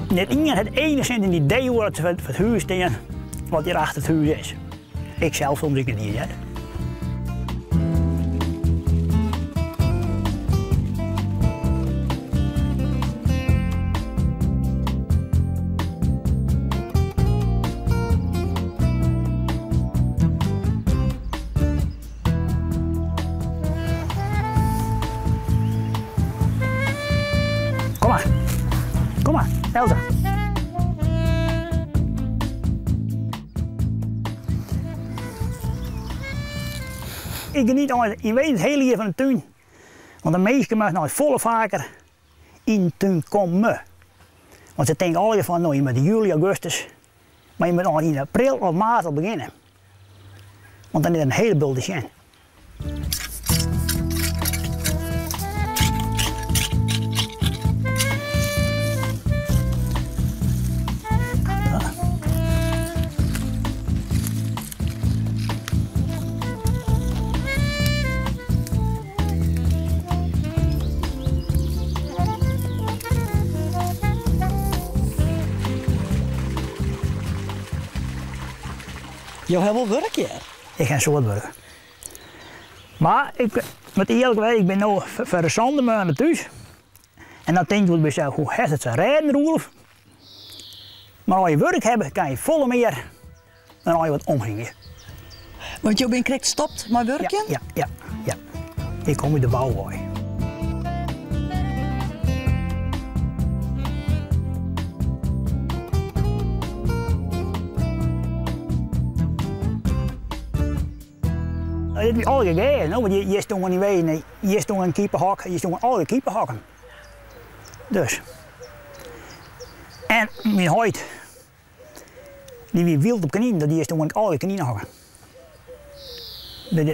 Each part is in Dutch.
Net iemand het enigszins een idee wordt van het huis staan wat hier achter het huis is. Ik zelf soms niet hè. Kom maar, Elsa. Ik geniet al, je weet het hele jaar van de tuin. Want de meesten mogen nou volle vaker in de tuin komen. Want ze denken altijd van, nou, je moet in juli, augustus, maar je moet al in april of maart al beginnen. Want dan is het een heleboel te zien. Je hebt wel werk hier. Ik ga zo wat werken. Maar ik moet eerlijk zijn, ik ben nu voor de zondag thuis. En dan denk ik bij mezelf, hoe heeft het ze rijden, Roelof? Maar als je werk hebt, kan je volle meer dan als je wat omging. Want je bent correct gestopt met werken? Ja. Ik kom uit de bouw. Dat heb je al gegeven, want je stond niet weten, je stond een keeperhok, je stond alle keeperhokken. Dus. En mijn huid, die wie wild op kanien, die stond alle kanien hokken.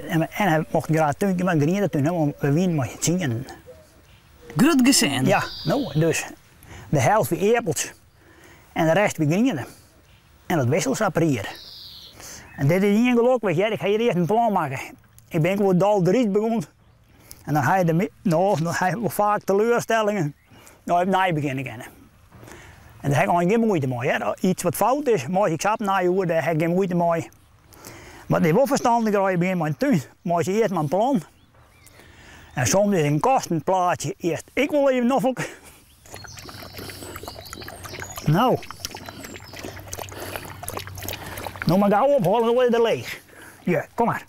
En hij mocht graag tuintje met kanien doen, want we winnen maar zien. Goed gezien? Ja, nou, dus de helft weer appels en de rest weer kanien. En dat wisselsaparier. En dit is niet gelukkig, ik ga hier eerst een plan maken. Ik ben gewoon dal de rit begonnen. En dan ga je dan ga je vaak teleurstellingen. Nou, heb je beginnen kennen. En daar heb ik geen moeite mee. Hè. Iets wat fout is, maar ik snap na je hoor, daar heb ik geen moeite mee. Maar het is wel verstandiger als je begint met een tuin. Maar als je eerst maar een plan. En soms is een kostenplaatje eerst. Ik wil even nog ook. Nou. Nou maar gauw ophalen, dan word je er leeg. Ja, kom maar.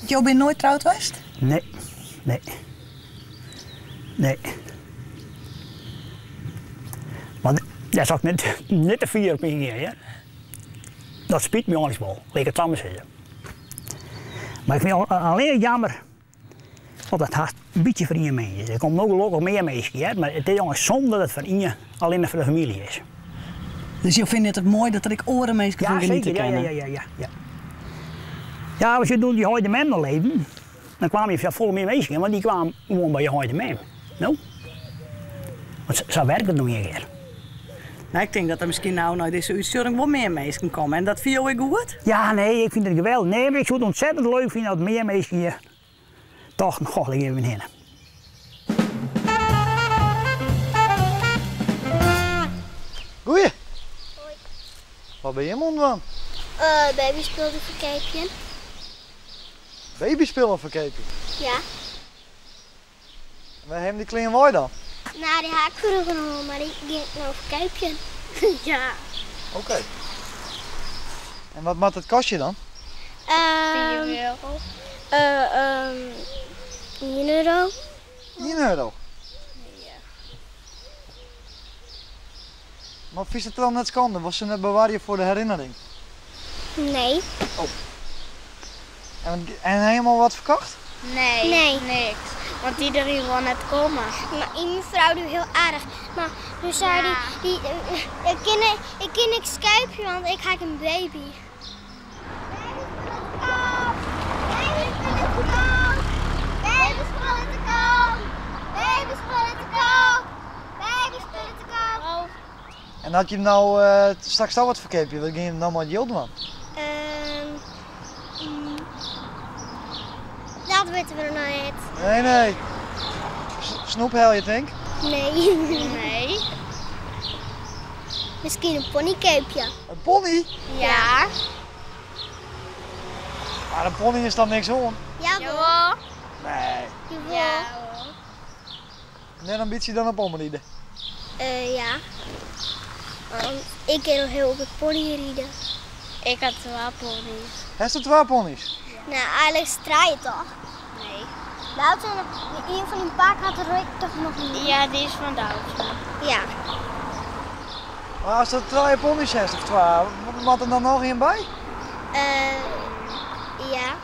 Je bent nooit trouwd geweest? Nee. Maar dat zou ik net te vier op een keer, ja. Dat spijt me anders wel, leek het samen zeggen. Maar ik vind het alleen jammer dat het haast een beetje voor je mee is. Er komt nog meer mensen, maar het is jongens zonde dat het voor je alleen maar voor de familie is. Dus je vindt het mooi dat ik oren mee kan genieten? Ja. Ja, als je door die Heide Mem leven, dan kwam je vol meer mensen, want die kwamen gewoon bij je Heide Mem. Nou? Want zo werkt het nog niet meer. Nou, ik denk dat er misschien nou naar deze uitsturing wel meer mensen komen. En dat viel je goed? Ja, nee, ik vind het geweldig. Nee, maar ik zou het ontzettend leuk vinden dat meer mensen hier toch nog goddelijk even heen. Goeie. Hoi. Wat ben je mond van? Babyspullen verkeepje. Babyspullen verkepen? Ja. Waar hebben die kleine mooi dan? Nou, die haak vroeger nog, maar die ging nou verkeepje. Ja. Oké. En wat maakt het kastje dan? 4 euro. 1 euro. 1 euro? Ja. Maar vies het dan net schande? Was ze net bewaren voor de herinnering? Nee. Oh. En helemaal wat verkocht? Nee, niks. Want iedereen wil net komen. Maar die mevrouw doet heel aardig. Maar toen zei die ik ken niks kuipje, want ik heb een baby. Babyspullen te koop! Babyspullen te koop! Babyspullen te koop! En had je hem nou straks al wat verkepen? Wat ging je hem dan maar Jilde man? Dat weten we nog niet. Nee. Snoep hel je denk? Nee. Nee. Misschien een ponykuipje. Een pony? Ja. Maar een pony is dan niks om. Jawel. Nee. Ja. Net ambitie dan een pommerrieden. Ja. Ik kan nog heel op een pony rijden. Ik had 2 ponies. Heeft er 2 ponies? Nou, eigenlijk strijd je toch? Nee. Doutzen, een van die paak had er toch nog niet? Ja, die is van Doutzen. Ja. Maar als er 2 ponies heeft of 2, wat er dan nog een bij? Ja.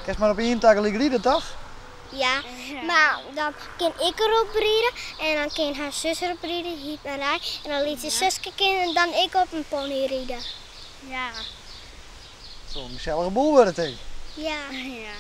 Kijk maar op 1 tak rieden toch? Ja, maar dan kan ik erop rijden en dan kan haar zus erop rijden, Hiep en Rij. En dan liet de zusje en dan ik op een pony rijden. Ja. Zo'n gezellige boel wordt het, hè? Ja. Ja.